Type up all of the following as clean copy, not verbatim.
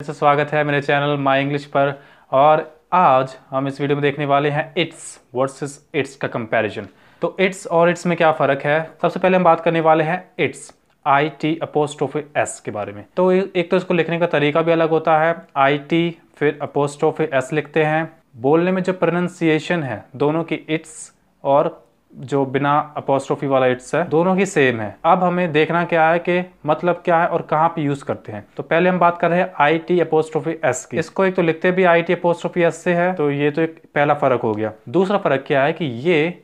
से स्वागत है मेरे चैनल माई इंग्लिश पर। और आज हम इस वीडियो में देखने वाले हैं इट्स वर्सेस इट्स का कंपैरिजन। तो इट्स और इट्स में क्या फ़र्क है, सबसे पहले हम बात करने वाले हैं इट्स IT' के बारे में। तो एक तो इसको लिखने का तरीका भी अलग होता है, IT फिर अपोस्ट्रोफी S लिखते हैं। बोलने में जो प्रोनाउंसिएशन है दोनों की इट्स और जो बिना अपोस्ट्रोफी वाला इट्स है दोनों ही सेम है। अब हमें देखना क्या है कि मतलब क्या है और कहाँ पे यूज करते हैं। तो पहले हम बात कर रहे हैं IT' की। इसको एक तो लिखते भी IT' से है, तो ये तो एक पहला फर्क हो गया। दूसरा फर्क क्या है कि ये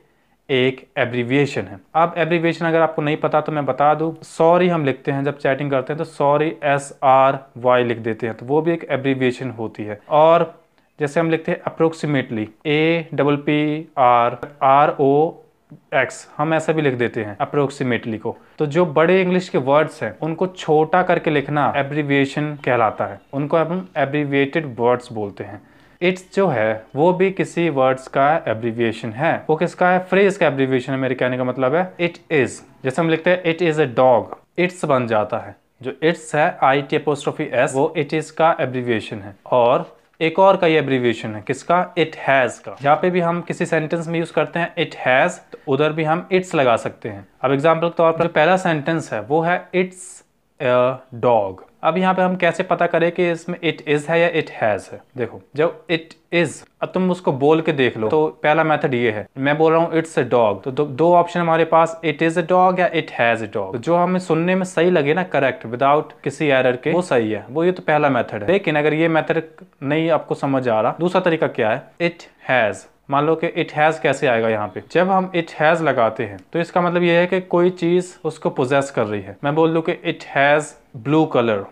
एक एब्रीविएशन है। अब एब्रीविएशन अगर आपको नहीं पता तो मैं बता दूं, सॉरी हम लिखते हैं जब चैटिंग करते हैं तो सॉरी SRY लिख देते हैं, तो वो भी एक एब्रीविएशन होती है। और जैसे हम लिखते हैं अप्रोक्सीमेटली APPRROX, हम ऐसा भी लिख देते हैं अप्रोक्सीमेटली को। तो जो बड़े इंग्लिश के वर्ड्स हैं उनको छोटा करके लिखना एब्रीविएशन कहलाता है, उनको हम एब्रीविएटेड वर्ड्स बोलते हैं। इट्स जो है वो भी किसी वर्ड्स का एब्रीविएशन है। वो किसका है? फ्रेज का एब्रीविएशन है। मेरे कहने का मतलब है इट इज। जैसे हम लिखते हैं it is a dog, it's बन जाता है। जो इट्स है IT' वो इट इज का एब्रीविएशन है। और एक और का ये एब्रीविएशन है किसका? इट हैज का। यहाँ पे भी हम किसी सेंटेंस में यूज करते हैं इट हैज, तो उधर भी हम इट्स लगा सकते हैं। अब एग्जाम्पल के तौर पर जो पहला सेंटेंस है वो है इट्स अ डॉग। अब यहाँ पे हम कैसे पता करें कि इसमें इट इज है या इट हैज है? देखो, जब इट इज, अब तुम उसको बोल के देख लो। तो पहला मेथड ये है, मैं बोल रहा हूँ इट्स अ डॉग, तो दो ऑप्शन हमारे पास, इट इज अ डॉग या इट हैज अ डॉग। तो जो हमें सुनने में सही लगे ना, करेक्ट विदाउट किसी एरर के, वो सही है। वो ये तो पहला मेथड है। लेकिन अगर ये मेथड नहीं आपको समझ आ रहा, दूसरा तरीका क्या है? It has. मान लो कि इट हैज कैसे आएगा यहाँ पे? जब हम इट हैज लगाते हैं तो इसका मतलब ये है कि कोई चीज उसको पोजेस कर रही है। मैं बोल दूं कि इट हैज ब्लू कलर।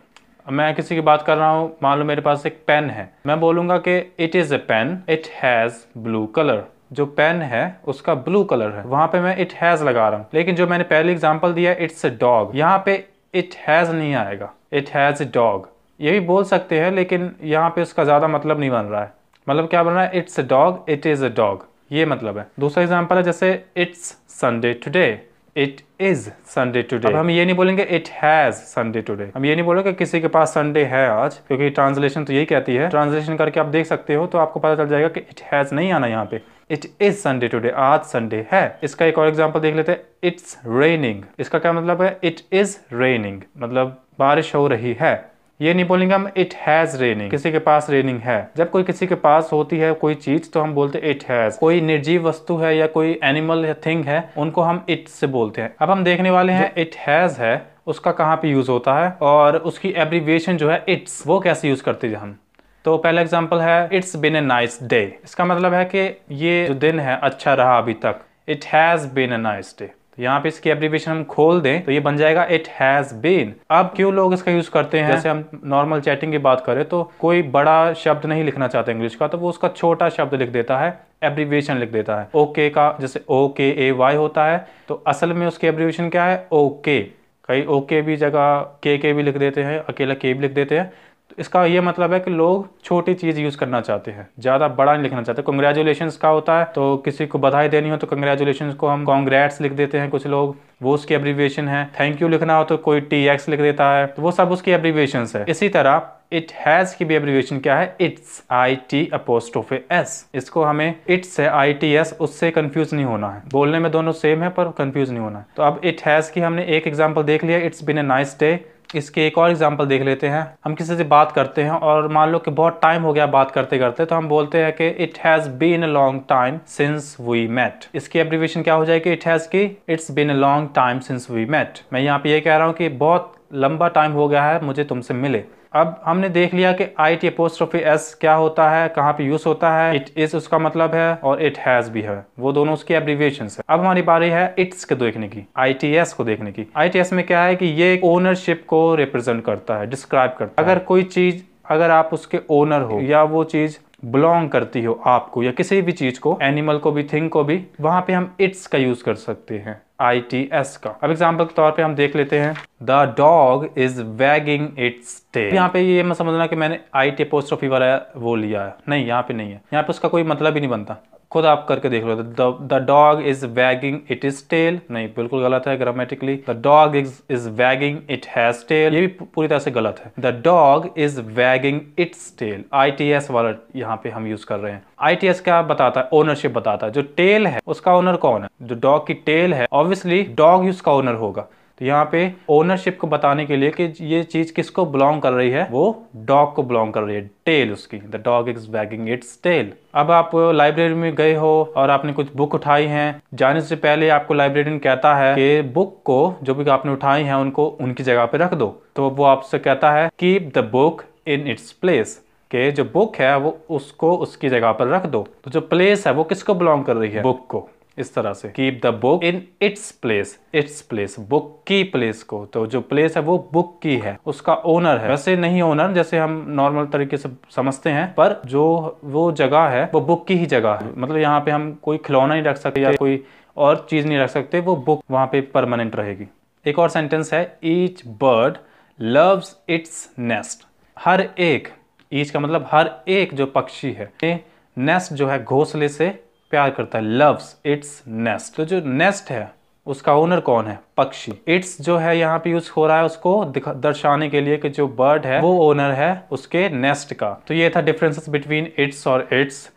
मैं किसी की बात कर रहा हूँ, मान लो मेरे पास एक पेन है, मैं बोलूंगा कि it is a pen, it has blue colour. जो पेन है उसका ब्लू कलर है, वहां पे मैं इट हैज लगा रहा हूँ। लेकिन जो मैंने पहले एग्जांपल दिया इट्स अ डॉग, यहाँ पे इट हैज नहीं आएगा, इट हैज अ डॉग। ये भी बोल सकते हैं लेकिन यहाँ पे उसका ज्यादा मतलब नहीं बन रहा है। मतलब क्या बन रहा है? It's a dog, it is a dog, ये मतलब है। दूसरा एग्जांपल है जैसे it's Sunday today, it is Sunday today. अब हम ये नहीं बोलेंगे इट हैज संडे टुडे, हम ये नहीं बोलेंगे किसी के पास संडे है आज, क्योंकि ट्रांसलेशन तो यही कहती है। ट्रांसलेशन करके आप देख सकते हो तो आपको पता चल जाएगा कि इट हैज नहीं आना यहाँ पे, इट इज संडे टुडे, आज संडे है। इसका एक और एग्जांपल देख लेते हैं, इट्स रेनिंग। इसका क्या मतलब है? इट इज रेनिंग, मतलब बारिश हो रही है। ये नहीं बोलेंगे हम इट हैज रेनिंग, किसी के पास रेनिंग है। जब कोई किसी के पास होती है कोई चीज तो हम बोलते हैं इट हैज। कोई निर्जीव वस्तु है या कोई एनिमल या थिंग है, उनको हम इट से बोलते हैं। अब हम देखने वाले हैं इट हैज है उसका कहाँ पे यूज होता है और उसकी एब्रीविएशन जो है इट्स, वो कैसे यूज करते हैं हम। तो पहला एग्जाम्पल है it's been a nice day. इसका मतलब है कि ये जो दिन है अच्छा रहा अभी तक, it has been a nice day. यहाँ पे इसकी एब्रीविएशन हम खोल दें तो ये बन जाएगा इट हैज बीन। अब क्यों लोग इसका यूज करते हैं? जैसे हम नॉर्मल चैटिंग की बात करें तो कोई बड़ा शब्द नहीं लिखना चाहता इंग्लिश का, तो वो उसका छोटा शब्द लिख देता है, एब्रीविएशन लिख देता है। ओके का जैसे OKAY होता है, तो असल में उसकी एब्रीविएशन क्या है? ओके। कई ओके भी जगह के भी लिख देते हैं, अकेला के भी लिख देते हैं। तो इसका ये मतलब है कि लोग छोटी चीज यूज करना चाहते हैं, ज्यादा बड़ा नहीं लिखना चाहते। कंग्रेचुलेशंस का होता है, तो किसी को बधाई देनी हो तो कंग्रेचुलेशंस को हम कांग्रेट्स लिख देते हैं कुछ लोग, वो उसकी एब्रीविएशन है। थैंक यू लिखना हो तो कोई TX लिख देता है, तो वो सब उसकी एब्रीविएशंस है। इसी तरह इट हैज की भी एब्रीविएशन क्या है? It's, IT'। इसको हमें इट्स है ITS, उससे कंफ्यूज नहीं होना है। बोलने में दोनों सेम है पर कंफ्यूज नहीं होना है। तो अब इट हैज की हमने एक एग्जांपल देख लिया, it's been a nice day. इसके एक और एग्जांपल देख लेते हैं। हम किसी से बात करते हैं और मान लो कि बहुत टाइम हो गया बात करते करते, तो हम बोलते हैं कि it has been a long time since we met. इसकी एब्रीविएशन क्या हो जाएगी इट हैज की? It's been a long time since we met. मैं यहाँ पे ये कह रहा हूँ कि बहुत लंबा टाइम हो गया है मुझे तुमसे मिले। अब हमने देख लिया कि IT' क्या होता है, कहाँ पे यूज होता है। इट इज उसका मतलब है और इट हैज भी है, वो दोनों उसकी एब्रीविएशंस है। अब हमारी बारी है इट्स के देखने की, ITS को देखने की। ITS में क्या है कि ये ओनरशिप को रिप्रेजेंट करता है, डिस्क्राइब करता है। अगर कोई चीज, अगर आप उसके ओनर हो या वो चीज बिलोंग करती हो आपको या किसी भी चीज को, एनिमल को भी, थिंग को भी, वहां पे हम इट्स का यूज कर सकते हैं, ITS का। अब एग्जाम्पल के तौर पे हम देख लेते हैं, the dog is wagging its tail. यहाँ पे ये मत समझना कि मैंने IT' वाला वो लिया है, नहीं, यहाँ पे नहीं है। यहाँ पे उसका कोई मतलब ही नहीं बनता। खुद आप करके देख लो। The dog is wagging it is tail, नहीं बिल्कुल गलत है grammatically. The dog is wagging it has tail, ये भी पूरी तरह से गलत है। The dog is wagging its tail, ITS वाला यहाँ पे हम यूज कर रहे हैं। ITS क्या बताता है? ओनरशिप बताता है। जो टेल है उसका ओनर कौन है? जो डॉग की टेल है ऑब्वियसली डॉग ही उसका ओनर होगा। तो यहाँ पे ओनरशिप को बताने के लिए कि ये चीज किसको बिलोंग कर रही है, वो डॉग को बिलोंग कर रही है, टेल उसकी। The dog is wagging its tail. अब आप लाइब्रेरी में गए हो और आपने कुछ बुक उठाई हैं, जाने से पहले आपको लाइब्रेरियन कहता है कि बुक को, जो भी आपने उठाई है, उनको उनकी जगह पे रख दो। तो वो आपसे कहता है keep the book in its place, कि जो बुक है वो उसको उसकी जगह पर रख दो। तो जो प्लेस है वो किसको बिलोंग कर रही है? बुक को। इस तरह से keep the book in its place, its place, book की प्लेस को। तो जो प्लेस है वो बुक की है, उसका ओनर है। वैसे नहीं ओनर जैसे हम नॉर्मल तरीके से समझते हैं, पर जो वो जगह है वो बुक की ही जगह है। मतलब यहाँ पे हम कोई खिलौना नहीं रख सकते या कोई और चीज नहीं रख सकते, वो बुक वहां पे परमानेंट रहेगी। एक और सेंटेंस है, each bird loves its nest. हर एक, ईच का मतलब हर एक जो पक्षी है, नेस्ट जो है घोंसले से प्यार करता है, लव्स इट्स नेस्ट। तो जो नेस्ट है उसका ओनर कौन है? पक्षी। इट्स जो है यहाँ पे यूज हो रहा है उसको दर्शाने के लिए कि जो बर्ड है वो ओनर है उसके नेस्ट का। तो ये था डिफरेंसेस बिटवीन इट्स और इट्स।